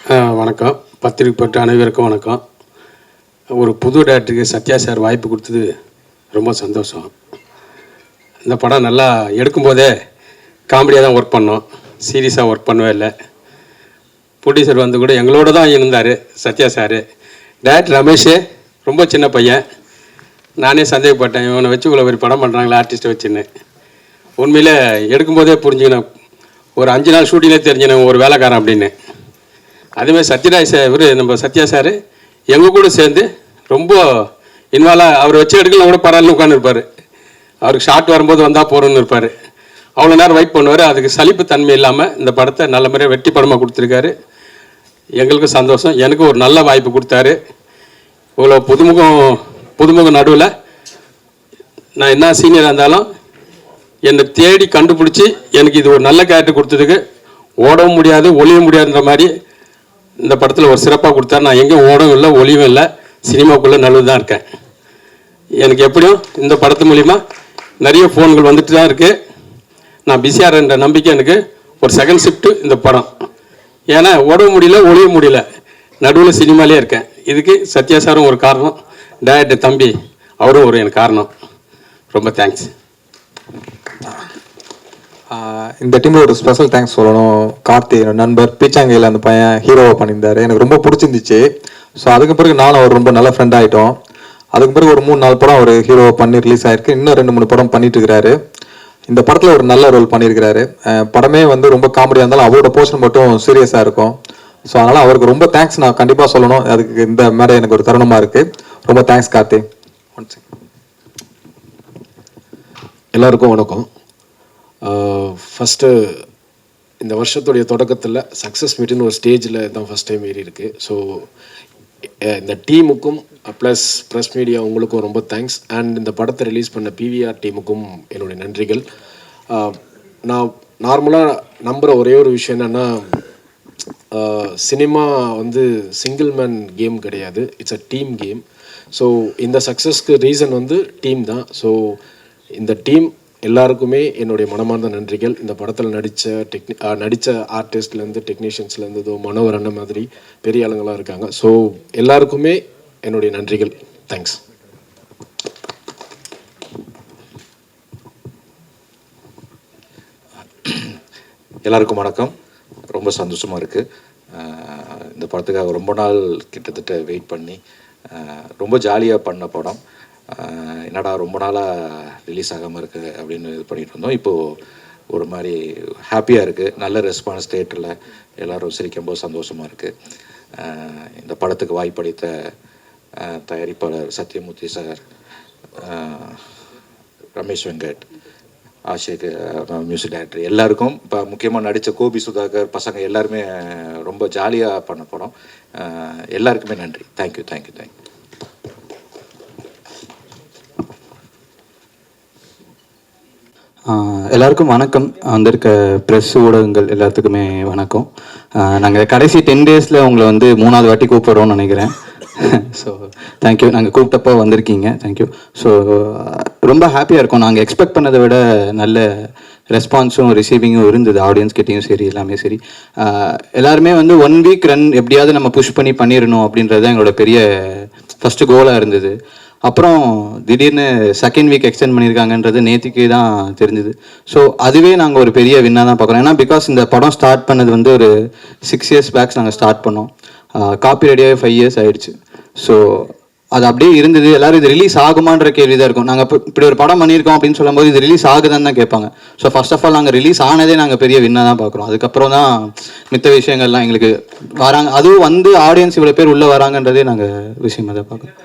வணக்கம். பத்திரிகைப்பட்ட அனைவருக்கும் வணக்கம். ஒரு புது டேரக்டருக்கு சத்யா சார் வாய்ப்பு கொடுத்தது ரொம்ப சந்தோஷம். இந்த படம் நல்லா எடுக்கும்போதே காமெடியாக தான் ஒர்க் பண்ணோம், சீரியஸாக ஒர்க் பண்ணவே இல்லை. ப்ரொடியூசர் வந்து கூட எங்களோட தான் இருந்தார் சத்யா சார். டேரக்டர் ரமேஷ் ரொம்ப சின்ன பையன். நானே சந்தேகப்பட்டேன், இவனை வச்சு இவ்வளோ ஒரு படம் பண்ணுறாங்களே ஆர்டிஸ்ட்டை வச்சுன்னு. உண்மையில் எடுக்கும்போதே புரிஞ்சுக்கணும், ஒரு 5 நாள் ஷூட்டிங்கே தெரிஞ்சுனேன் ஒரு வேலைக்காரன் அப்படின்னு. அதேமாதிரி சத்யராஜ் சார், இவர் நம்ம சத்யா சார் எங்கள் கூட சேர்ந்து ரொம்ப இன்வால்வாக, அவர் வச்சு எடுக்கலாம் கூட பரவாயில்ல உட்காந்துருப்பார். அவருக்கு ஷார்ட் வரும்போது வந்தால் போகிறோன்னு இருப்பார். அவ்வளோ நேரம் வெயிட் பண்ணுவார். அதுக்கு சலிப்பு தன்மை இல்லாமல் இந்த படத்தை நல்ல முறையாக வெற்றி படமாக கொடுத்துருக்காரு. எங்களுக்கும் சந்தோஷம். எனக்கு ஒரு நல்ல வாய்ப்பு கொடுத்தாரு. இவ்வளோ புதுமுகம் நடுவில் நான் என்ன சீனியராக இருந்தாலும் என்னை தேடி கண்டுபிடிச்சி எனக்கு இது ஒரு நல்ல கேரக்டர் கொடுத்ததுக்கு ஓடவும் முடியாது ஒளியவும் முடியாதுன்ற மாதிரி இந்த படத்தில் ஒரு சிறப்பாக கொடுத்தாரு. நான் எங்கேயும் ஓடவும் இல்லை ஒளியும் இல்லை, சினிமாக்குள்ளே நல்லது தான் இருக்கேன். எனக்கு எப்படியும் இந்த படத்து மூலிமா நிறைய ஃபோன்கள் வந்துட்டு தான் இருக்குது. நான் பிஸியாக இருந்த நம்பிக்கை எனக்கு ஒரு செகண்ட் ஷிஃப்ட்டு இந்த படம். ஏன்னா ஓடவும் முடியல ஒளிய முடியல, நடுவில் சினிமாலே இருக்கேன். இதுக்கு சத்யா சாரும் ஒரு காரணம், டைரக்டர் தம்பி அவரும் ஒரு எனக்கு காரணம். ரொம்ப தேங்க்ஸ். இந்த டீமில் ஒரு ஸ்பெஷல் தேங்க்ஸ் சொல்லணும். கார்த்தி நண்பர் பீச்சாங்கையில் அந்த பையன் ஹீரோவை பண்ணியிருந்தார், எனக்கு ரொம்ப பிடிச்சிருந்துச்சு. ஸோ அதுக்கு பிறகு நானும் அவர் ரொம்ப நல்ல ஃப்ரெண்ட் ஆகிட்டோம். அதுக்கு பிறகு ஒரு 3-4 படம் அவர் ஹீரோவை பண்ணி ரிலீஸ் ஆகிருக்கு. இன்னும் 2-3 படம் பண்ணிட்டு இருக்கிறாரு. இந்த படத்தில் ஒரு நல்ல ரோல் பண்ணியிருக்கிறாரு. படமே வந்து ரொம்ப காமெடியாக இருந்தாலும் அவரோட போர்ஷன் மட்டும் சீரியஸாக இருக்கும். ஸோ அதனால் அவருக்கு ரொம்ப தேங்க்ஸ் நான் கண்டிப்பாக சொல்லணும். அதுக்கு இந்த மேடை எனக்கு ஒரு தருணமாக இருக்குது. ரொம்ப தேங்க்ஸ் கார்த்தி. எல்லாருக்கும் வணக்கம். ஃபஸ்ட்டு இந்த வருஷத்துடைய தொடக்கத்தில் சக்ஸஸ் மீட்டுன்னு ஒரு ஸ்டேஜில் தான் ஃபஸ்ட் டைம் ஏறி இருக்குது. ஸோ இந்த டீமுக்கும் ப்ளஸ் மீடியா உங்களுக்கும் ரொம்ப தேங்க்ஸ். அண்ட் இந்த படத்தை ரிலீஸ் பண்ண பிவிஆர் டீமுக்கும் என்னுடைய நன்றிகள். நான் நார்மலாக நம்புகிற ஒரே ஒரு விஷயம் என்னென்னா, சினிமா வந்து சிங்கிள் மேன் கேம் கிடையாது, it's a team game. So இந்த சக்ஸஸ்க்கு ரீசன் வந்து டீம் தான். ஸோ இந்த டீம் எல்லாருக்குமே என்னுடைய மனமார்ந்த நன்றிகள். இந்த படத்தில் நடித்த ஆர்டிஸ்ட்லேருந்து டெக்னீஷியன்ஸ்லேருந்து மனோகர் அண்ணன் மாதிரி பெரிய ஆளுங்களாக இருக்காங்க. ஸோ எல்லாருக்குமே என்னுடைய நன்றிகள். தேங்க்ஸ். எல்லாருக்கும் வணக்கம். ரொம்ப சந்தோஷமாக இருக்குது. இந்த படத்துக்காக ரொம்ப நாள் கிட்டத்தட்ட வெயிட் பண்ணி ரொம்ப ஜாலியாக பண்ண படம். என்னடா ரொம்ப நாளாக ரிலீஸ் ஆகாமல் இருக்குது அப்படின்னு இது பண்ணிகிட்டு இருந்தோம். இப்போது ஒரு மாதிரி ஹாப்பியாக இருக்குது. நல்ல ரெஸ்பான்ஸ் தேட்டரில் எல்லோரும் சிரிக்கும்போது சந்தோஷமாக இருக்குது. இந்த படத்துக்கு வாய்ப்பளித்த தயாரிப்பாளர் Sathyamoorthy sir, Ramesh Venkat, Ashik music director எல்லாருக்கும், இப்போ முக்கியமாக நடித்த கோபி சுதாகர் பசங்க எல்லாருமே ரொம்ப ஜாலியாக பண்ண படம். எல்லாருக்குமே நன்றி. தேங்க்யூ. எல்லாருக்கும் வணக்கம். வந்திருக்க ப்ரெஸ் ஊடகங்கள் எல்லாத்துக்குமே வணக்கம். நாங்கள் கடைசி 10 டேஸில் உங்களை வந்து 3வது வாட்டி கூப்பிட்றோம்னு நினைக்கிறேன். So thank you. நாங்கள் கூப்பிட்டப்போ வந்திருக்கீங்க, தேங்க்யூ. ஸோ ரொம்ப ஹாப்பியாக இருக்கும். நாங்கள் எக்ஸ்பெக்ட் பண்ணதை விட நல்ல ரெஸ்பான்ஸும் ரிசீவிங்கும் இருந்தது, ஆடியன்ஸ் கிட்டேயும் சரி, எல்லாமே சரி. எல்லாருமே வந்து 1 வீக் ரன் எப்படியாவது நம்ம புஷ் பண்ணிடணும் அப்படின்றது எங்களோட பெரிய ஃபஸ்ட்டு கோலாக இருந்தது. அப்புறம் திடீர்னு செகண்ட் வீக் எக்ஸ்டெண்ட் பண்ணியிருக்காங்கன்றது நேற்றுக்கு தான் தெரிஞ்சுது. ஸோ அதுவே நாங்கள் ஒரு பெரிய வின்னாக தான் பார்க்குறோம். ஏன்னா பிகாஸ் இந்த படம் ஸ்டார்ட் பண்ணது வந்து ஒரு 6 years பேக்ஸ் நாங்கள் ஸ்டார்ட் பண்ணோம். காப்பி ரெடியாகவே 5 years ஆகிடுச்சு. ஸோ அது அப்படியே இருந்தது. எல்லோரும் இது ரிலீஸ் ஆகுமான்ற கேள்வி தான் இருக்கும். நாங்கள் இப்படி ஒரு படம் பண்ணியிருக்கோம் அப்படின்னு சொல்லும்போது இது ரிலீஸ் ஆகுதான்னு தான் கேட்பாங்க. ஸோ ஃபர்ஸ்ட் ஆஃப் ஆல் நாங்கள் ரிலீஸ் ஆனதே நாங்கள் பெரிய வின்னாக தான் பார்க்குறோம். அதுக்கப்புறம் தான் மித்த விஷயங்கள்லாம் எங்களுக்கு வராங்க. அதுவும் வந்து ஆடியன்ஸ் இவ்வளோ பேர் உள்ளே வராங்கன்றதே நாங்கள் விஷயமாக தான் பார்க்குறோம்.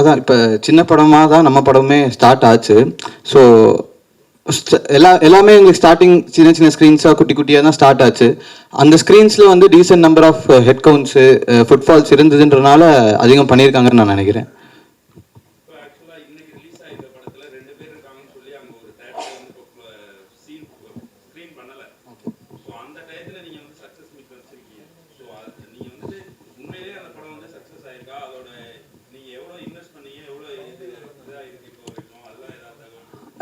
அதான் இப்போ சின்ன படமாக தான் நம்ம படமே ஸ்டார்ட் ஆச்சு. ஸோ எல்லாமே எங்களுக்கு ஸ்டார்டிங் சின்ன ஸ்க்ரீன்ஸாக குட்டியாக தான் ஸ்டார்ட் ஆச்சு. அந்த ஸ்க்ரீன்ஸில் வந்து decent number of head counts footfalls இருந்ததுன்றனால அதிகம் பண்ணியிருக்காங்கன்னு நான் நினைக்கிறேன்.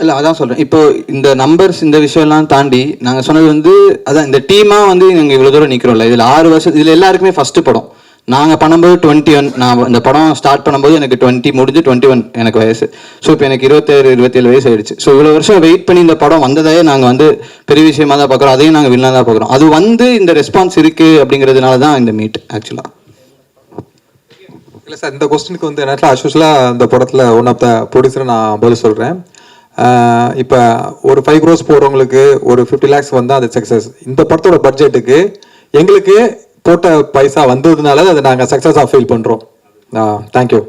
இல்லை அதான் சொல்கிறேன். இப்போ இந்த நம்பர்ஸ் இந்த விஷயம்லாம் தாண்டி நாங்கள் சொன்னது வந்து அதான் இந்த டீமாக வந்து நாங்கள் இவ்வளோ தூரம் நிற்கிறோம்ல. இதில் 6 வருஷம் இதில் எல்லாருக்குமே ஃபஸ்ட்டு படம். நாங்கள் பண்ணும்போது 21, நான் இந்த படம் ஸ்டார்ட் பண்ணும்போது எனக்கு 20 முடிஞ்சு 21 எனக்கு வயசு. ஸோ இப்போ எனக்கு 27 வயசு ஆயிடுச்சு. ஸோ இவ்வளோ வருஷம் வெயிட் பண்ணி இந்த படம் வந்ததே நாங்கள் வந்து பெரிய விஷயமா தான் பார்க்குறோம். அதையும் நாங்கள் வில்லனாக தான் பார்க்குறோம். அது வந்து இந்த ரெஸ்பான்ஸ் இருக்குது அப்படிங்கிறதுனால தான் இந்த மீட் ஆக்சுவலாக. இல்லை சார், இந்த கொஸ்டினுக்கு வந்து நேரத்தில் அஸ்யூஷலாக இந்த படத்தில் ஒன் ஆஃப் த ப்ரொடியூசரை நான் பதில் சொல்கிறேன். இப்போ ஒரு 5 crores போகிறவங்களுக்கு ஒரு 50 lakhs வந்தால் அது சக்ஸஸ். இந்த படத்தோட பட்ஜெட்டுக்கு எங்களுக்கு போட்ட பைசா வந்ததுனால அதை நாங்கள் சக்ஸஸாக ஃபீல் பண்ணுறோம். Thank you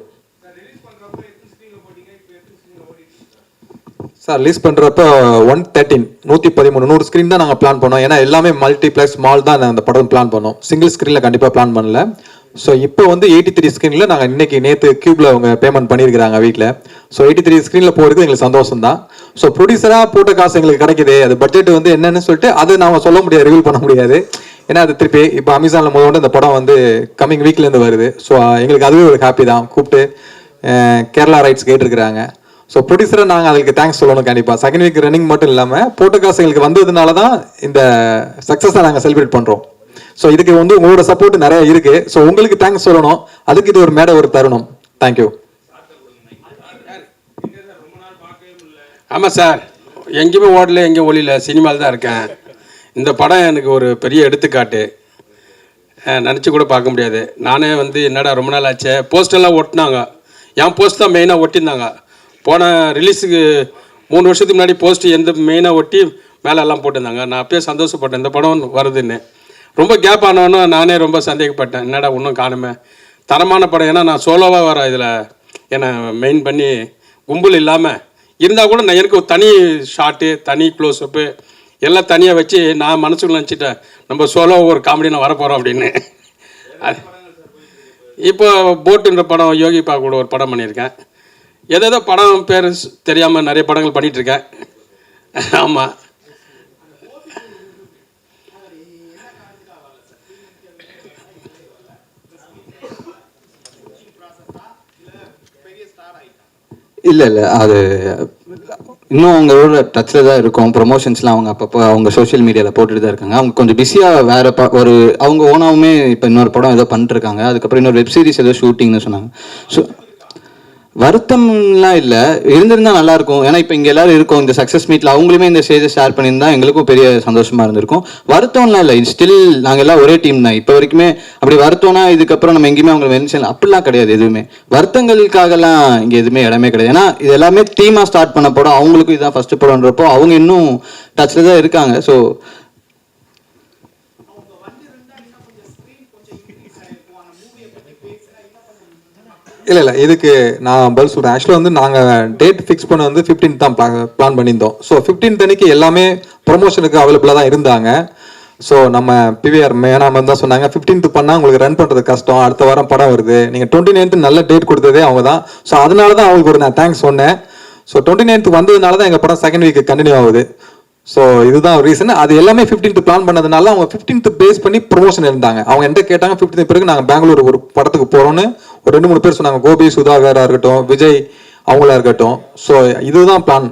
sir. ரிலீஸ் பண்ணுறப்ப 113 100 ஸ்க்ரீன் தான் நாங்கள் பிளான் பண்ணோம். ஏன்னா எல்லாமே மல்டிப்ளெக்ஸ் மால் தான் அந்த படம் பிளான் பண்ணோம். சிங்கிள் ஸ்க்ரீனில் கண்டிப்பாக பிளான் பண்ணல. ஸோ இப்போ வந்து 83 ஸ்க்ரீனில் நாங்கள் நேற்று கியூப்ல அவங்க பேமெண்ட் பண்ணியிருக்கிறாங்க வீட்டில். ஸோ 83 ஸ்க்ரீனில் போகிறது எங்களுக்கு சந்தோஷம் தான். ஸோ ப்ரொடியூசராக போட்ட காசு எங்களுக்கு கிடைக்குது. அது பட்ஜெட் வந்து என்னன்னு சொல்லிட்டு அது நாங்கள் சொல்ல முடியாது, ரிவீல் பண்ண முடியாது. ஏன்னா அது திருப்பி இப்போ அமேசானில் முதல்ல இந்த படம் வந்து கம்மிங் வீக்லேருந்து வருது. ஸோ எங்களுக்கு அதுவே ஒரு ஹாப்பி தான். கூப்பிட்டு கேரளா ரைட்ஸ் கேட்டிருக்கிறாங்க. ஸோ ப்ரொடியூசரை நாங்கள் அதுக்கு தேங்க்ஸ் சொல்லணும் கண்டிப்பாக. செகண்ட் வீக் ரன்னிங் மட்டும் இல்லாமல் போட்ட காசு எங்களுக்கு வந்ததுனால தான் இந்த சக்ஸஸை நாங்கள் செலிப்ரேட் பண்ணுறோம். ஸோ இதுக்கு வந்து உங்களோட சப்போர்ட் நிறைய இருக்குது. ஸோ உங்களுக்கு தேங்க்ஸ் சொல்லணும். அதுக்கு இது ஒரு மேடை, ஒரு தருணம். தேங்க்யூ. ஆமாம் சார், எங்கேயுமே ஓடல, எங்கேயும் ஒளியில், சினிமாவில் தான் இருக்கேன். இந்த படம் எனக்கு ஒரு பெரிய எடுத்துக்காட்டு. நினச்சி கூட பார்க்க முடியாது. நானே வந்து என்னடா ரொம்ப நாள் ஆச்சு, போஸ்டெல்லாம் ஒட்டினாங்க. என் போஸ்ட் தான் மெயினாக ஒட்டியிருந்தாங்க. போன ரிலீஸுக்கு 3 வருஷத்துக்கு முன்னாடி போஸ்ட் எந்த மெயினாக ஒட்டி மேலே எல்லாம் போட்டிருந்தாங்க. நான் அப்பயே சந்தோஷப்பட்டேன் இந்த படம் வருதுன்னு. ரொம்ப கேப் ஆனவொன்னே நானே ரொம்ப சந்தேகப்பட்டேன், என்னடா இன்னும் காணுமே. தரமான படம். ஏன்னா நான் சோலோவாக வர இதில் என்னை மெயின் பண்ணி கும்பல் இல்லாமல் இருந்தால் கூட நான் எனக்கு ஒரு தனி ஷாட்டு, தனி க்ளோஸ்அப்பு எல்லாம் தனியாக வச்சு நான் மனசுக்குள்ள நினச்சிட்டேன் நம்ம சோலோ ஒரு காமெடி நான் வரப்போகிறோம் அப்படின்னு. இப்போ போட்டுன்ற படம் யோகிப்பா கூட ஒரு படம் பண்ணியிருக்கேன். ஏதோ படம் பேர் தெரியாமல் நிறைய படங்கள் பண்ணிகிட்ருக்கேன். ஆமாம். இல்லை அது இன்னும் அவங்களோட டச்சில் தான் இருக்கும். ப்ரொமோஷன்ஸ்லாம் அவங்க அப்பப்போ அவங்க சோஷியல் மீடியாவில் போட்டுட்டு தான் இருக்காங்க. அவங்க கொஞ்சம் பிஸியாக வேறு ஒரு அவங்க ஓனாவுமே இப்போ இன்னொரு படம் ஏதோ பண்ணிட்டுருக்காங்க. அதுக்கப்புறம் இன்னொரு வெப் சீரிஸ் ஏதோ ஷூட்டிங்னு சொன்னாங்க. ஸோ வருத்தம்லாம் இல்லை, இருந்திருந்தால் நல்லாயிருக்கும். ஏன்னா இப்போ இங்கே எல்லோரும் இருக்கோம் இந்த சக்ஸஸ் மீட்டில். அவங்களுமே இந்த ஸ்டேஜை ஷேர் பண்ணியிருந்தா எங்களுக்கும் பெரிய சந்தோஷமாக இருந்திருக்கும். வருத்தம்லாம் இல்லை, ஸ்டில் நாங்கள் எல்லாம் ஒரே டீம் தான். இப்போ வரைக்குமே அப்படி வருத்தம்னா இதுக்கப்புறம் நம்ம எங்கேயுமே அவங்களை மென்ஷன் அப்படிலாம் கிடையாது. எதுவுமே வருத்தங்களுக்காகலாம் இங்கே எதுவுமே இடமே கிடையாது. ஏன்னா இது எல்லாமே டீமாக ஸ்டார்ட் பண்ண படம். அவங்களுக்கும் இதுதான் ஃபஸ்ட்டு படம்ன்றப்போ அவங்க இன்னும் டச்சில் தான் இருக்காங்க. ஸோ இல்லை இதுக்கு நான் பதில் சொல்கிறேன். ஆக்சுவலாக வந்து நாங்கள் டேட் ஃபிக்ஸ் பண்ண வந்து 15th தான் பிளான் பண்ணியிருந்தோம். ஸோ 15th அன்னைக்கு எல்லாமே ப்ரொமோஷனுக்கு அவைலபிளாக தான் இருந்தாங்க. ஸோ நம்ம பிவிஆர் மேனாமன் தான் சொன்னாங்க 15th பண்ணால் உங்களுக்கு ரன் பண்ணுறது கஷ்டம், அடுத்த வாரம் படம் வருது, நீங்கள் 29th நல்ல டேட் கொடுத்ததே அவங்க தான். ஸோ அதனால தான் அவங்களுக்கு ஒரு நான் தேங்க்ஸ் சொன்னேன். ஸோ 29th வந்ததுனால தான் எங்கள் படம் செகண்ட் வீக் கண்டினியூ ஆகுது. ஸோ இதுதான் ரீசன். அது எல்லாமே 15th பிளான் பண்ணதுனால அவங்க 15th பேஸ் பண்ணி ப்ரொமோஷன் இருந்தாங்க. அவங்க என்கிட்ட கேட்டாங்க 15th பிறகு நாங்கள் பெங்களூர் ஒரு படத்துக்கு போகிறோன்னு ஒரு 2-3 பேர் சொன்னாங்க. கோபி சுதாகராக இருக்கட்டும், விஜய் அவங்களா இருக்கட்டும். ஸோ இதுதான் பிளான்.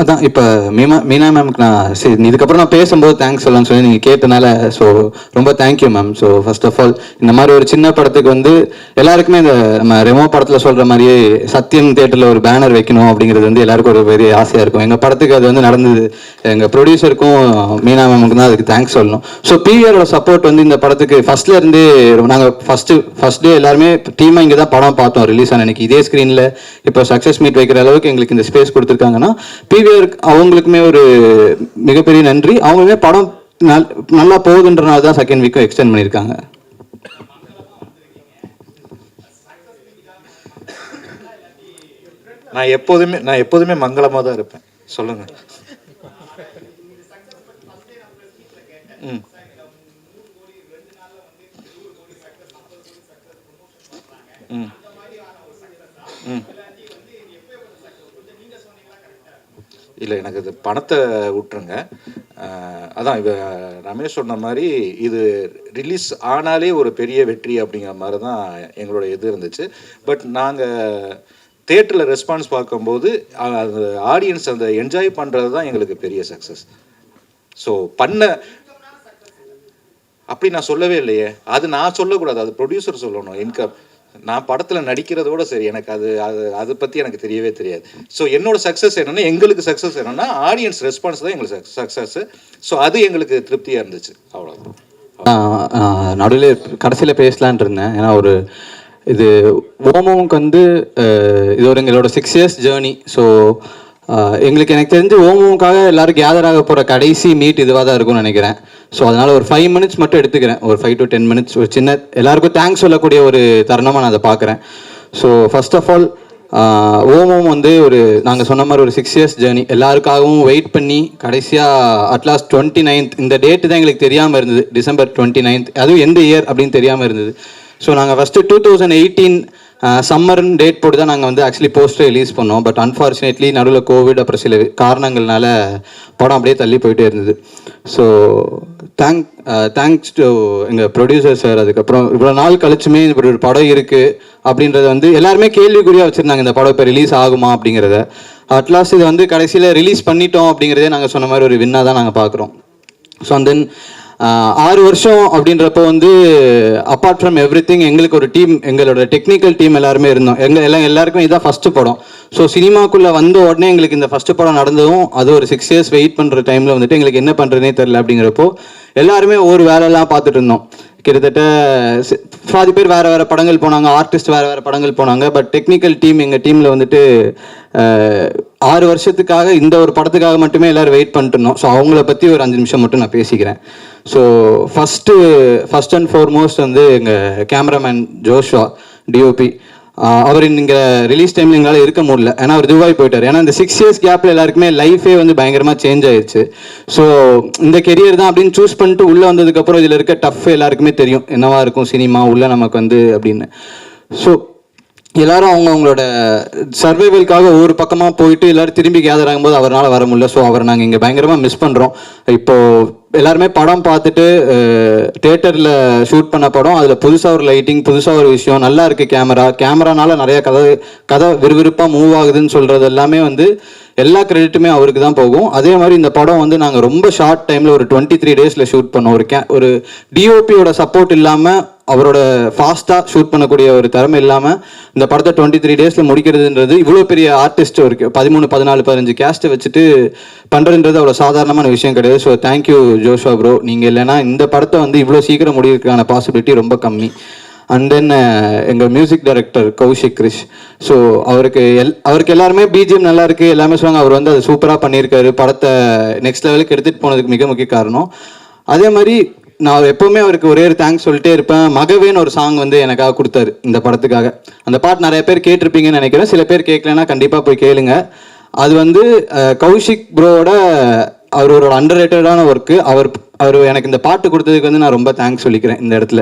அதான் இப்போ மீனா மேம்க்கு நான் சரி இதுக்கப்புறம் நான் பேசும்போது தேங்க்ஸ் சொல்லலாம்னு சொல்லி நீங்கள் கேட்டனால ஸோ ரொம்ப thank you ma'am. So first of all இந்த மாதிரி ஒரு சின்ன படத்துக்கு வந்து எல்லாருக்குமே இந்த நம்ம ரெமோ படத்தில் சொல்கிற மாதிரியே சத்யம் தியேட்டரில் ஒரு பேனர் வைக்கணும் அப்படிங்கிறது வந்து எல்லாருக்கும் ஒரு பெரிய ஆசையாக இருக்கும். எங்கள் படத்துக்கு அது வந்து நடந்தது. எங்கள் ப்ரொடியூசருக்கும் மீனா மேமுக்கு தான் அதுக்கு தேங்க்ஸ் சொல்லணும். ஸோ பிவிஆரோட சப்போர்ட் வந்து இந்த படத்துக்கு ஃபர்ஸ்ட்லேருந்தே நாங்கள் ஃபர்ஸ்ட் டே எல்லாருமே டீமாக இங்கே தான் படம் பார்த்தோம் ரிலீஸ் ஆன அன்னைக்கு. இதே ஸ்க்ரீனில் இப்போ சக்ஸஸ் மீட் வைக்கிற அளவுக்கு எங்களுக்கு இந்த ஸ்பேஸ் கொடுத்துருக்காங்கன்னா அவங்களுக்குமே ஒரு மிகப்பெரிய நன்றி. அவங்களுமே படம் நல்லா போகுதுன்றனால தான் செகண்ட் வீக்கும் எக்ஸ்டெண்ட் பண்ணியிருக்காங்க. நான் எப்போதுமே மங்களமாக தான் இருப்பேன். சொல்லுங்க. ம் ம் இல்லை, எனக்கு இது பணத்தை விட்டுருங்க. அதான் இவ ரமேஷ் சொன்ன மாதிரி இது ரிலீஸ் ஆனாலே ஒரு பெரிய வெற்றி அப்படிங்கிற மாதிரி தான் எங்களோட இது இருந்துச்சு. பட் நாங்கள் தேட்டரில் ரெஸ்பான்ஸ் பார்க்கும்போது அது ஆடியன்ஸ் அந்த என்ஜாய் பண்ணுறது தான் எங்களுக்கு பெரிய சக்ஸஸ். ஸோ அப்படி நான் சொல்லவே இல்லையே, அது நான் சொல்லக்கூடாது, அது ப்ரொடியூசர் சொல்லணும். நான் படத்தில் நடிக்கிறதோட சரி, எனக்கு அதை பற்றி எனக்கு தெரியவே தெரியாது. ஸோ என்னோட சக்ஸஸ் என்னென்னா, எங்களுக்கு சக்ஸஸ் என்னென்னா ஆடியன்ஸ் ரெஸ்பான்ஸ் தான் எங்களுக்கு சக்ஸஸ். ஸோ அது எங்களுக்கு திருப்தியாக இருந்துச்சு, அவ்வளோதான். நடுவில் கடைசியில் பேசலான் இருந்தேன். ஏன்னா இது ஓமோவுக்கு வந்து இது ஒரு எங்களோட 6 years ஜேர்னி. ஸோ எனக்கு தெரிஞ்சு ஓமோவுக்காக எல்லோரும் கேதர் ஆக போகிற கடைசி மீட் இதுவாக தான் இருக்கும்னு நினைக்கிறேன். ஸோ அதனால் ஒரு 5 minutes மட்டும் எடுத்துக்கிறேன், ஒரு 5 to 10 minutes, ஒரு சின்ன எல்லாருக்கும் தேங்க்ஸ் சொல்லக்கூடிய ஒரு தருணமாக நான் அதை பார்க்குறேன். ஸோ ஃபர்ஸ்ட் ஆஃப் ஆல் ஓமோம் வந்து நாங்கள் சொன்ன மாதிரி ஒரு 6 years ஜேர்னி. எல்லாருக்காகவும் வெயிட் பண்ணி கடைசியாக அட்லாஸ்ட் 29th இந்த டேட்டு தான் எங்களுக்கு தெரியாமல் இருந்தது, December 29th, அதுவும் எந்த இயர் அப்படின்னு தெரியாமல் இருந்தது. ஸோ நாங்கள் ஃபஸ்ட்டு 2018 சம்மர்னு டேட் போட்டு தான் நாங்கள் வந்து ஆக்சுவலி போஸ்டர் ரிலீஸ் பண்ணோம். பட் அன்ஃபார்ச்சுனேட்லி நடுவில் கோவிட் அப்புறம் சில காரணங்கள்னால படம் அப்படியே தள்ளி போயிட்டே இருந்தது. ஸோ தேங்க்ஸ் டு எங்கள் ப்ரொடியூசர் சார். அதுக்கப்புறம் இவ்வளோ நாள் கழிச்சுமே இப்படி ஒரு படம் இருக்குது அப்படின்றத வந்து எல்லாருமே கேள்விக்குறியாக வச்சுருந்தாங்க, இந்த படம் இப்போ ரிலீஸ் ஆகுமா அப்படிங்கிறத. அட்லாஸ்ட் இதை வந்து கடைசியில் ரிலீஸ் பண்ணிட்டோம் அப்படிங்கிறதே நாங்கள் சொன்ன மாதிரி ஒரு வின்னாக தான் நாங்கள் பார்க்குறோம். ஸோ அண்ட் தென் 6 வருஷம் அப்படின்றப்போ வந்து அப்பார்ட் ஃப்ரம் எவ்ரி திங் எங்களுக்கு ஒரு டீம், எங்களோட டெக்னிக்கல் டீம் எல்லாருமே இருந்தோம். எல்லாருக்கும் இதுதான் ஃபஸ்ட்டு படம். ஸோ சினிமாக்குள்ளே வந்த உடனே எங்களுக்கு இந்த ஃபஸ்ட்டு படம் நடந்ததும் அது ஒரு 6 years வெயிட் பண்ணுற டைமில் வந்துட்டு எங்களுக்கு என்ன பண்ணுறதுனே தெரில. அப்படிங்கிறப்போ எல்லாருமே ஒரு வேலையெல்லாம் பார்த்துட்டு இருந்தோம். கிட்டத்தட்ட பாதி பேர் வேறு படங்கள் போனாங்க, ஆர்டிஸ்ட் வேறு படங்கள் போனாங்க. பட் டெக்னிக்கல் டீம் எங்கள் டீமில் வந்துட்டு 6 வருஷத்துக்காக இந்த ஒரு படத்துக்காக மட்டுமே எல்லோரும் வெயிட் பண்ணிட்டு இருந்தோம். ஸோ அவங்கள பற்றி ஒரு 5 நிமிஷம் மட்டும் நான் பேசிக்கிறேன். ஸோ ஃபர்ஸ்ட் அண்ட் ஃபார்மோஸ்ட் வந்து எங்கள் கேமராமேன் ஜோஷுவா டிஓபி. அவர் இங்கே ரிலீஸ் டைமில் எங்களால் இருக்க முடியல, ஏன்னா அவர் துபாய் போயிட்டார். ஏன்னா இந்த 6 years கேப்பில் எல்லாருக்குமே லைஃபே வந்து பயங்கரமாக சேஞ்ச் ஆயிடுச்சு. ஸோ இந்த கெரியர் தான் அப்படின்னு சூஸ் பண்ணிட்டு உள்ளே வந்ததுக்கப்புறம் இதில் இருக்க டஃப் எல்லாருக்குமே தெரியும், என்னவா இருக்கும் சினிமா உள்ளே நமக்கு வந்து அப்படின்னு. ஸோ எல்லாரும் அவங்களோட சர்வைவலுக்காக ஒவ்வொரு பக்கமாக போயிட்டு எல்லாரும் திரும்பி கேதர் ஆகும்போது அவரால் வர முடியல. ஸோ அவரை நாங்கள் இங்கே பயங்கரமாக மிஸ் பண்ணுறோம். இப்போது எல்லாருமே படம் பார்த்துட்டு தியேட்டரில் ஷூட் பண்ண படம், அதில் புதுசாக ஒரு லைட்டிங், புதுசாக ஒரு விஷயம், நல்லா இருக்குது கேமரானால நிறையா கதை விறுவிறுப்பாக மூவ் ஆகுதுன்னு சொல்கிறது எல்லாமே வந்து எல்லா கிரெடிட்டுமே அவருக்கு தான் போகும். அதே மாதிரி இந்த படம் வந்து நாங்கள் ரொம்ப ஷார்ட் டைமில் ஒரு 23 days ஷூட் பண்ணோம். ஒரு டிஓபியோட சப்போர்ட் இல்லாமல், அவரோட ஃபாஸ்ட்டாக ஷூட் பண்ணக்கூடிய ஒரு திறமை இல்லாமல் இந்த படத்தை 23 days முடிக்கிறதுன்றது இவ்வளோ பெரிய ஆர்டிஸ்ட் ஒரு 13, 14, 15 கேஸ்ட்டை வச்சுட்டு பண்ணுறதுன்றது அவ்வளோ சாதாரணமான விஷயம் கிடையாது. ஸோ தேங்க்யூ ஜோஷுவா ப்ரோ, நீங்கள் இல்லைன்னா இந்த படத்தை வந்து இவ்வளோ சீக்கிரம் முடிக்கிறதுக்கான பாசிபிலிட்டி ரொம்ப கம்மி. அண்ட் தென் எங்கள் music director Kaushik Krish. So அவருக்கு எல்லாருமே பிஜிஎம் நல்லா இருக்குது எல்லாமே சொல்லுவாங்க. அவர் வந்து அதை சூப்பராக பண்ணியிருக்காரு, படத்தை நெக்ஸ்ட் லெவலுக்கு எடுத்துகிட்டு போனதுக்கு மிக முக்கிய காரணம். அதே மாதிரி நான் எப்போவுமே அவருக்கு ஒரே ஒரு தேங்க்ஸ் சொல்லிட்டே இருப்பேன். மகவேன்னு ஒரு சாங் வந்து எனக்காக கொடுத்தாரு இந்த படத்துக்காக. அந்த பாட்டு நிறைய பேர் கேட்டிருப்பீங்கன்னு நினைக்கிறேன், சில பேர் கேட்கலன்னா கண்டிப்பாக போய் கேளுங்க. அது வந்து கௌஷிக் ப்ரோவோட அவரோட அண்டர்ரேட்டடான ஒர்க்கு. அவர் எனக்கு இந்த பாட்டு கொடுத்ததுக்கு வந்து நான் ரொம்ப தேங்க்ஸ் சொல்லிக்கிறேன் இந்த இடத்துல.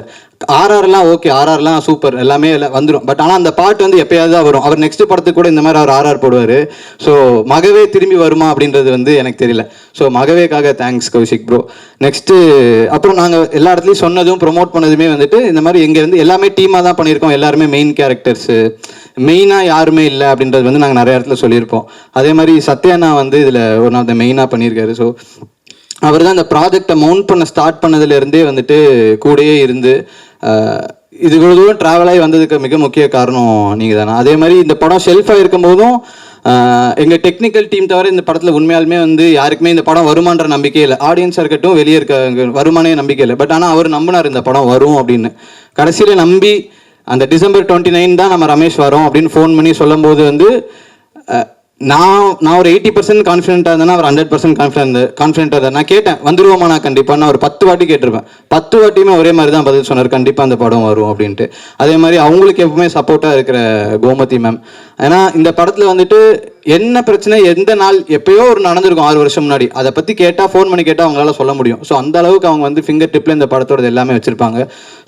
ஆர்ஆர்லாம் ஓகே, ஆர்ஆர்லாம் சூப்பர், எல்லாமே வந்துடும். பட் ஆனால் அந்த பாட்டு வந்து எப்பயாவது தான் வரும். அவர் நெக்ஸ்ட் படத்துக்கு கூட இந்த மாதிரி அவர் ஆர்ஆர் போடுவார். ஸோ மகவே திரும்பி வருமா அப்படின்றது வந்து எனக்கு தெரியல. ஸோ மகவேக்காக தேங்க்ஸ் கௌஷிக் ப்ரோ. நெக்ஸ்ட்டு அப்புறம் நாங்கள் எல்லா இடத்துலையும் சொன்னதும் ப்ரொமோட் பண்ணதுமே வந்துட்டு இந்த மாதிரி இங்கேருந்து எல்லாமே டீமாக தான் பண்ணியிருக்கோம். எல்லாருமே மெயின் கேரக்டர்ஸு, மெயினாக யாருமே இல்லை அப்படின்றது வந்து நாங்கள் நிறைய இடத்துல சொல்லியிருப்போம். அதே மாதிரி சத்யானா வந்து இதில் ஒன் ஆஃப் த மெயினாக பண்ணியிருக்காரு. ஸோ அவர் தான் இந்த ப்ராஜெக்டை மவுண்ட் பண்ண ஸ்டார்ட் பண்ணதுலேருந்தே வந்துட்டு கூடயே இருந்து இது இவ்வளோ தூரம் ட்ராவல் ஆகி வந்ததுக்கு மிக முக்கிய காரணம் நீங்கள் தானே. அதே மாதிரி இந்த படம் ஷெல்ஃபாக இருக்கும் போதும் எங்கள் டெக்னிக்கல் டீம் தவிர இந்த படத்தில் உண்மையாலுமே வந்து யாருக்குமே இந்த படம் வருமான்ற நம்பிக்கை இல்லை. ஆடியன்ஸாக இருக்கட்டும், வெளியே இருக்க வருமானே நம்பிக்கை இல்லை. பட் ஆனால் அவர் நம்பினார் இந்த படம் வரும் அப்படின்னு. கடைசியில் நம்பி அந்த December 29 தான் நம்ம ரமேஷ் வரோம் அப்படின்னு ஃபோன் பண்ணி சொல்லும் போது வந்து நான் ஒரு 80% கான்ஃபிடென்ட்டாக இருந்தேன்னா அவர் 100% கான்ஃபிடென்ட்டாக இருந்தார். நான் கேட்டேன் வந்துருவோமா, நான் கண்டிப்பாக நான் ஒரு 10 வாட்டி கேட்டிருப்பேன். 10 வாட்டியுமே ஒரே மாதிரி தான் பதில் சொன்னார், கண்டிப்பாக அந்த படம் வரும் அப்படின்ட்டு. அதே மாதிரி அவங்களுக்கு எப்பவுமே சப்போர்ட்டாக இருக்கிற கோமதி மேம். ஏன்னா இந்த படத்தில் வந்துட்டு என்ன பிரச்சனை எந்த நாள் எப்பயோ ஒரு நடந்திருக்கும் 6 வருஷம் முன்னாடி, அதை பற்றி கேட்டால் ஃபோன் பண்ணி கேட்டால் அவங்களால சொல்ல முடியும். ஸோ அந்த அளவுக்கு அவங்க வந்து ஃபிங்கர் டிப்பில் இந்த படத்தோட எல்லாமே வச்சுருப்பாங்க.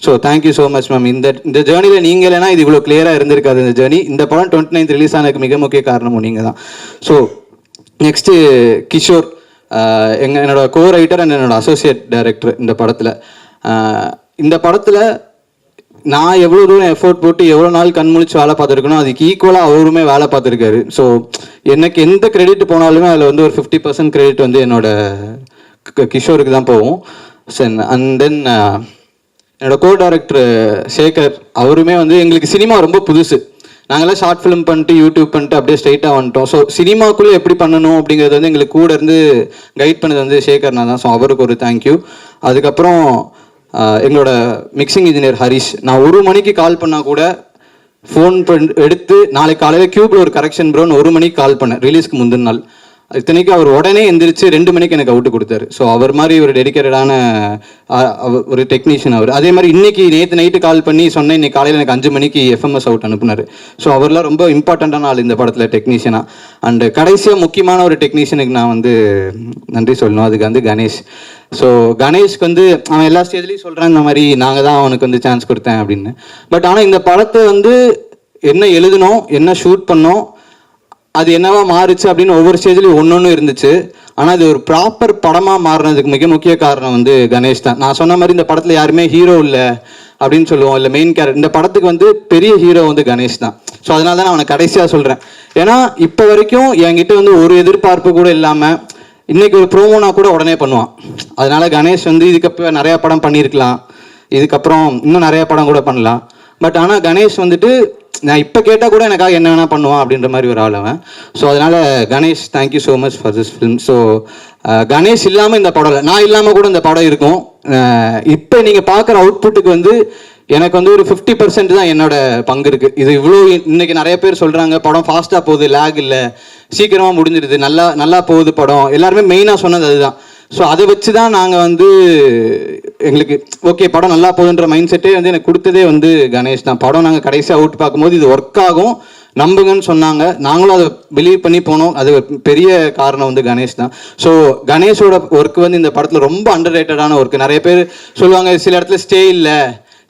So thank you so much ma'am. இந்த ஜேர்னியில் நீங்கள் இல்லைனா இது இவ்வளோ கிளியராக இருந்திருக்காது இந்த ஜேர்னி. இந்த படம் 29th ரிலீஸ் ஆனதுக்கு மிக முக்கிய காரணமும் நீங்கள் தான். ஸோ நெக்ஸ்ட்டு கிஷோர், என்னோட கோ ரைட்டர் அண்ட் என்னோட அசோசியேட் டைரக்டர் இந்த படத்தில். இந்த படத்தில் நான் எவ்வளோ தூரம் எஃபோர்ட் போட்டு எவ்வளோ நாள் கண் முழிச்சு வேலை பார்த்துருக்கணும், அதுக்கு ஈக்குவலாக அவருமே வேலை பார்த்துருக்காரு. ஸோ எனக்கு எந்த கிரெடிட் போனாலுமே அதில் வந்து ஒரு 50% கிரெடிட் வந்து என்னோட கிஷோருக்கு தான் போகும். அண்ட் தென் என்னோட கோ டைரக்டர் சேகர், அவருமே வந்து எங்களுக்கு சினிமா ரொம்ப புதுசு. நாங்களாம் ஷார்ட் ஃபிலிம் பண்ணிட்டு யூடியூப் பண்ணிட்டு அப்படியே ஸ்ட்ரைட்டாக வந்துட்டோம். ஸோ சினிமாக்குள்ளே எப்படி பண்ணணும் அப்படிங்கிறது வந்து எங்களுக்கு கூட இருந்து கைட் பண்ணது வந்து சேகர்னா தான். ஸோ அவருக்கு ஒரு தேங்க்யூ. அதுக்கப்புறம் எங்களோட மிக்சிங் இன்ஜினியர் ஹரிஷ், நான் 1 மணிக்கு கால் பண்ணால் கூட ஃபோன் எடுத்து நாளைக்கு காலையில் கியூபில் ஒரு கரெக்ஷன் ப்ரோன்னு 1 மணிக்கு கால் பண்ணேன் ரிலீஸ்க்கு முந்தின நாள். இத்தனைக்கு அவர் உடனே எந்திரிச்சு 2 மணிக்கு எனக்கு அவுட்டு கொடுத்தாரு. ஸோ அவர் மாதிரி ஒரு டெடிக்கேட்டடான ஒரு டெக்னீஷியன் அவர். அதே மாதிரி நேற்று நைட்டு கால் பண்ணி சொன்னேன், இன்னைக்கு காலையில் எனக்கு 5 மணிக்கு எஃப்எம்எஸ் அவுட் அனுப்புனார். ஸோ அவர்லாம் ரொம்ப இம்பார்ட்டண்ட்டான ஆள் இந்த படத்தில் டெக்னீஷியனாக. அண்டு கடைசியாக முக்கியமான ஒரு டெக்னீஷியனுக்கு நான் வந்து நன்றி சொல்லணும், அதுக்கு வந்து கணேஷ். ஸோ கணேஷ்க்கு வந்து அவன் எல்லா ஸ்டேஜ்லேயும் சொல்கிறான் இந்த மாதிரி நாங்கள் தான் அவனுக்கு வந்து சான்ஸ் கொடுத்தேன் அப்படின்னு. பட் ஆனால் இந்த படத்தை வந்து என்ன எழுதணும், என்ன ஷூட் பண்ணோம், அது என்னவா மாறுச்சு அப்படின்னு ஒவ்வொரு ஸ்டேஜ்லையும் ஒன்று இருந்துச்சு. ஆனால் அது ஒரு ப்ராப்பர் படமாக மாறினதுக்கு மிக முக்கிய காரணம் வந்து கணேஷ் தான். நான் சொன்ன மாதிரி இந்த படத்தில் யாருமே ஹீரோ இல்லை அப்படின்னு சொல்லுவோம், இல்லை மெயின் கேரக்டர். இந்த படத்துக்கு வந்து பெரிய ஹீரோ வந்து கணேஷ் தான். ஸோ அதனால தான் நான் அவனை கடைசியாக சொல்கிறேன். ஏன்னா இப்போ வரைக்கும் என்கிட்ட வந்து ஒரு எதிர்பார்ப்பு கூட இல்லாமல் இன்னைக்கு ஒரு ப்ரோமோனா கூட உடனே பண்ணுவான். அதனால கணேஷ் வந்து இதுக்கப்புறம் நிறையா படம் பண்ணியிருக்கலாம், இதுக்கப்புறம் இன்னும் நிறைய படம் கூட பண்ணலாம். பட் ஆனால் கணேஷ் வந்துட்டு நான் இப்போ கேட்டால் கூட எனக்காக என்ன வேணால் பண்ணுவான் அப்படின்ற மாதிரி ஒரு ஆள் அவன். ஸோ அதனால் Ganesh, thank you so much for this film. So Ganesh இல்லாமல் இந்த படம் இல்லை, நான் இல்லாமல் கூட இந்த படம் இருக்கும். இப்போ நீங்கள் பார்க்குற அவுட்புட்டுக்கு வந்து எனக்கு வந்து ஒரு 50% தான் என்னோட பங்கு இருக்குது. இது இவ்வளோ இன்னைக்கு நிறைய பேர் சொல்கிறாங்க படம் ஃபாஸ்ட்டாக போகுது, லேக் இல்லை, சீக்கிரமாக முடிஞ்சிடுது, நல்லா போகுது படம், எல்லாருமே மெயினாக சொன்னது அதுதான். ஸோ அதை வச்சு தான் நாங்கள் வந்து எங்களுக்கு ஓகே படம் நல்லா போகுதுன்ற மைண்ட் செட்டே வந்து எனக்கு கொடுத்ததே வந்து கணேஷ் தான். படம் நாங்கள் கடைசியாக அவுட் பார்க்கும்போது இது ஒர்க் ஆகும் நம்புங்கன்னு சொன்னாங்க, நாங்களும் அதை பிலீவ் பண்ணி போனோம். அது பெரிய காரணம் வந்து கணேஷ் தான். ஸோ கணேஷோட ஒர்க் வந்து இந்த படத்தில் ரொம்ப அண்டர் ரேட்டடான ஒர்க். நிறைய பேர் சொல்லுவாங்க சில இடத்துல ஸ்டே இல்லை,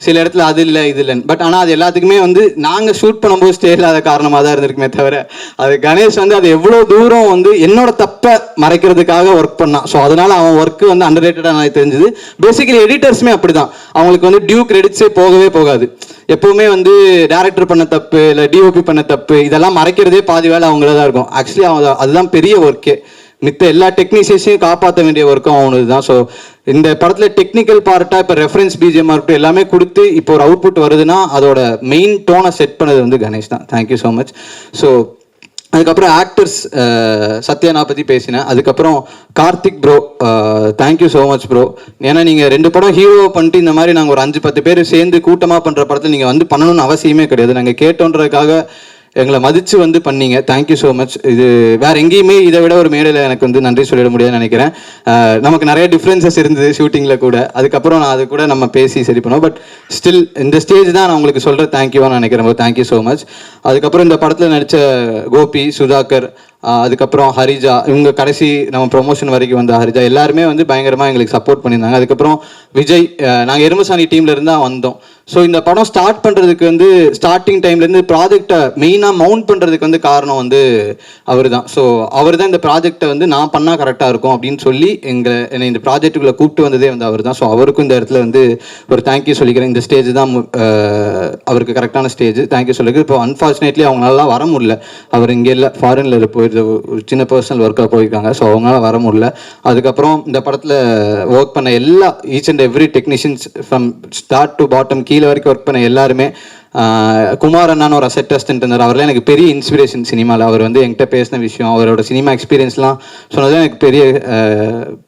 சில இடத்துல அது இல்லை இது இல்லைன்னு. பட் ஆனால் அது எல்லாத்துக்குமே வந்து நாங்கள் ஷூட் பண்ணும்போது ஸ்டே இல்லாத காரணமாக தான் இருந்திருக்குமே தவிர, அது கணேஷ் வந்து அது எவ்வளோ தூரம் வந்து என்னோட தப்பை மறைக்கிறதுக்காக ஒர்க் பண்ணான். ஸோ அதனால அவன் ஒர்க்கு வந்து அண்டர் ரேட்டடாக எனக்கு தெரிஞ்சுது. பேசிக்கலி எடிட்டர்ஸுமே அப்படி தான், அவங்களுக்கு வந்து டியூ கிரெடிட்ஸே போகவே போகாது. எப்போவுமே வந்து டேரக்டர் பண்ண தப்பு இல்லை டிஓபி பண்ண தப்பு இதெல்லாம் மறைக்கிறதே பாதி வேலை அவங்கள தான் இருக்கும். ஆக்சுவலி அதுதான் பெரிய ஒர்க்கே. மித்த எல்லா டெக்னீஷியன்ஸையும் காப்பாற்ற வேண்டிய ஒர்க்கும் அவனுக்கு தான். ஸோ இந்த படத்தில் டெக்னிக்கல் பார்ட்டாக இப்போ ரெஃபரன்ஸ் பிஜிஎம் இருக்கட்டும் எல்லாமே கொடுத்து இப்போ ஒரு அவுட்புட் வருதுன்னா அதோட மெயின் டோனை செட் பண்ணது வந்து கணேஷ் தான். Thank you so much. ஸோ அதுக்கப்புறம் ஆக்டர்ஸ் சத்யானா பற்றி பேசினேன். அதுக்கப்புறம் Karthik bro, thank you so much bro. ஏன்னா நீங்கள் 2 படம் ஹீரோ பண்ணிட்டு இந்த மாதிரி நாங்கள் ஒரு 5-10 பேர் சேர்ந்து கூட்டமாக பண்ணுற படத்தில் நீங்கள் வந்து பண்ணணும்னு அவசியமே கிடையாது. நாங்கள் கேட்டோன்றதுக்காக எங்களை மதித்து வந்து பண்ணீங்க. Thank you so much. இது வேறு எங்கேயுமே இதை விட ஒரு மேடையில் எனக்கு வந்து நன்றி சொல்லிட முடியாதுன்னு நினைக்கிறேன். நமக்கு நிறைய டிஃப்ரென்சஸ் இருந்தது ஷூட்டிங்கில் கூட, அதுக்கப்புறம் நான் அது கூட நம்ம பேசி சரி பண்ணோம். பட் ஸ்டில் இந்த ஸ்டேஜ் தான் நான் உங்களுக்கு சொல்கிற தேங்க்யூவாக நினைக்கிறேன். Thank you so much. அதுக்கப்புறம் இந்த படத்தில் நடித்த கோபி, சுதாகர், அதுக்கப்புறம் ஹரிஜா, இவங்க கடைசி நம்ம ப்ரொமோஷன் வரைக்கும் வந்த ஹரிஜா எல்லாருமே வந்து பயங்கரமாக எங்களுக்கு சப்போர்ட் பண்ணியிருந்தாங்க. அதுக்கப்புறம் விஜய், நாங்கள் எருமசாணி டீம்லேருந்து தான் வந்தோம். ஸோ இந்த படம் ஸ்டார்ட் பண்ணுறதுக்கு வந்து ஸ்டார்டிங் டைம்லேருந்து ப்ராஜெக்டை மெயினாக மவுண்ட் பண்ணுறதுக்கு வந்து காரணம் வந்து அவர் தான். ஸோ அவர் தான் இந்த ப்ராஜெக்டை வந்து நான் பண்ணால் கரெக்டாக இருக்கும் அப்படின்னு சொல்லி என்னை இந்த ப்ராஜெக்டுக்குள்ளே கூப்பிட்டு வந்ததே வந்து அவர் தான். ஸோ அவருக்கும் இந்த இடத்துல வந்து ஒரு தேங்க்யூ சொல்லிக்கிறேன். இந்த ஸ்டேஜ் தான் அவருக்கு கரெக்டான ஸ்டேஜ். தேங்க்யூ சொல்லிக்கிறேன். இப்போ அன்ஃபார்ச்சுனேட்லி அவங்களாலாம் வர முடியல, அவர் இங்கே இல்லை, ஃபாரினில் போயிட்டு ஒரு சின்ன பர்சனல் ஒர்க்காக போயிருக்காங்க. ஸோ அவங்களால வர முடியல. அதுக்கப்புறம் இந்த படத்தில் ஒர்க் பண்ண எல்லா each and every technicians from start to bottom கீழே வரைக்கும் ஒர்க் பண்ண எல்லாருமே, குமார் அண்ணான்னு ஒரு அசெட் அசிஸ்டன்ட் இருந்தார், அவரெல்லாம் எனக்கு பெரிய இன்ஸ்பிரேஷன் சினிமாவில். அவர் வந்து என்கிட்ட பேசின விஷயம், அவரோட சினிமா எக்ஸ்பீரியன்ஸ்லாம் சொன்னது எனக்கு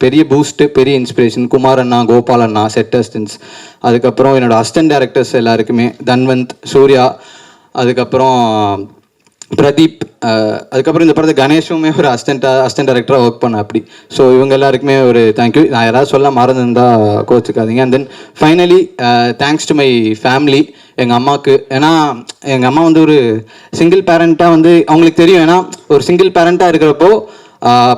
பெரிய பூஸ்ட்டு, பெரிய இன்ஸ்பிரேஷன். குமார் அண்ணா, கோபால் அண்ணா, செட் அசிஸ்டன்ஸ். அதுக்கப்புறம் என்னோட அசிஸ்டன்ட் டேரக்டர்ஸ் எல்லாருக்குமே, தன்வந்த், சூர்யா, அதுக்கப்புறம் பிரதீப், அதுக்கப்புறம் இந்த படத்தை கணேஷுமே ஒரு அசிஸ்டன்ட் டைரக்டராக ஒர்க் பண்ண அப்படி. ஸோ இவங்க எல்லாருக்குமே ஒரு தேங்க்யூ. நான் யாராவது சொல்ல மறந்துருந்தா கோச்சுக்காதீங்க. And then finally thanks to my family, எங்கள் அம்மாவுக்கு. ஏன்னா எங்கள் அம்மா வந்து ஒரு சிங்கிள் பேரண்ட்டாக வந்து அவங்களுக்கு தெரியும். ஏன்னா ஒரு சிங்கிள் பேரண்ட்டாக இருக்கிறப்போ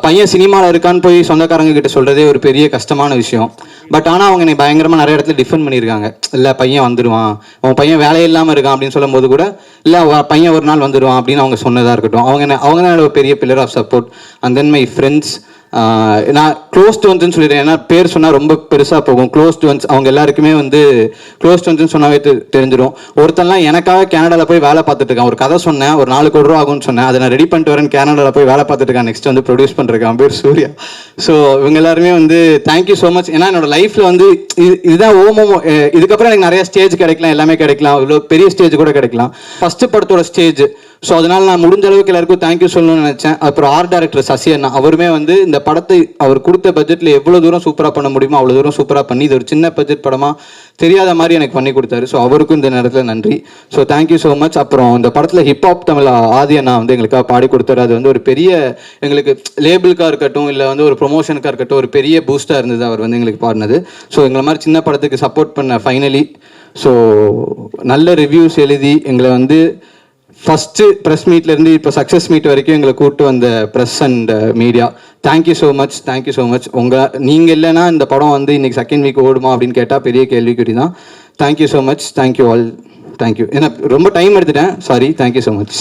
பையன் சினிமாவில் இருக்கான்னு போய் சொந்தக்காரங்க கிட்ட சொல்கிறதே ஒரு பெரிய கஷ்டமான விஷயம். பட் ஆனால் அவங்க என்னை பயங்கரமாக நிறைய இடத்துல டிஃபெண்ட் பண்ணியிருக்காங்க. இல்லை பையன் வந்துடுவான், அவன் பையன் வேலை இல்லாமல் இருக்கான் அப்படின்னு சொல்லும் போது கூட இல்லை பையன் ஒரு நாள் வந்துடுவான் அப்படின்னு அவங்க சொன்னதாக இருக்கட்டும். அவங்க தான் ஒரு பெரிய pillar of support. And then my friends, நான் க்ளோஸ்ட் ஒன்ஸ்ன்னு சொல்லிடுறேன். ஏன்னா பேர் சொன்னால் ரொம்ப பெருசாக போகும். க்ளோஸ்ட் ஒன்ஸ் அவங்க எல்லாருக்குமே வந்து க்ளோஸ்ட் ஒன்ஸ்ன்னு சொன்னாவே தெரிஞ்சிடும். ஒருத்தன்லாம் எனக்காக கேனடாவில் போய் வேலை பார்த்துட்டு இருக்கான். ஒரு கதை சொன்னேன், ஒரு 4 கோடி ரூபா ஆகும்னு சொன்னேன், அதை நான் ரெடி பண்ணிட்டு வரேன், கேனடாவில் போய் வேலை பார்த்துட்டு இருக்கான். நெக்ஸ்ட் வந்து ப்ரொடியூஸ் பண்ணிருக்கான், பேர் சூர்யா. ஸோ இவங்க எல்லாருமே வந்து தேங்க்யூ ஸோ மச். ஏன்னா என்னோட லைஃப்பில் வந்து இதுதான் ஓமோ. இதுக்கப்புறம் எனக்கு நிறைய ஸ்டேஜ் கிடைக்கலாம், எல்லாமே கிடைக்கலாம், இவ்வளோ பெரிய ஸ்டேஜ் கூட கிடைக்கலாம். ஃபஸ்ட்டு படத்தோட ஸ்டேஜ். ஸோ அதனால் நான் முடிஞ்ச அளவுக்கு எல்லாருக்கும் தேங்க்யூ சொல்லணும்னு நினச்சேன். அப்புறம் ஆர்ட் டைரக்டர் சசி அண்ணா, அவருமே வந்து இந்த படத்தை அவர் கொடுத்த பட்ஜெட்டில் எவ்வளோ தூரம் சூப்பராக பண்ண முடியுமோ அவ்வளோ தூரம் சூப்பராக பண்ணி இது ஒரு சின்ன பட்ஜெட் படமாக தெரியாத மாதிரி எனக்கு பண்ணி கொடுத்தாரு. ஸோ அவருக்கும் இந்த நேரத்தில் நன்றி. So thank you so much. அப்புறம் இந்த படத்தில் ஹிப்ஹாப் தமிழ் ஆதி அண்ணா வந்து எங்களுக்காக பாடி கொடுத்தாரு. அது வந்து ஒரு பெரிய எங்களுக்கு லேபிளுக்காக இருக்கட்டும், இல்லை வந்து ஒரு ப்ரொமோஷனுக்காக இருக்கட்டும், ஒரு பெரிய பூஸ்டாக இருந்தது அவர் வந்து எங்களுக்கு பாடினது. ஸோ எங்களை மாதிரி சின்ன படத்துக்கு சப்போர்ட் பண்ண ஃபைனலி. ஸோ நல்ல ரிவ்யூஸ் எழுதி எங்களை வந்து ஃபஸ்ட்டு ப்ரெஸ் மீட்லேருந்து இப்போ சக்ஸஸ் மீட் வரைக்கும் எங்களை கூப்பிட்டு வந்த press and media, thank you so much. Thank you so much. நீங்கள் இல்லைன்னா இந்த படம் வந்து இன்றைக்கி செகண்ட் வீக் ஓடுமா அப்படின்னு கேட்டால் பெரிய கேள்விக்குறி தான். Thank you so much. Thank you all. Thank you. ஏன்னா ரொம்ப டைம் எடுத்துட்டேன், சாரி. Thank you so much.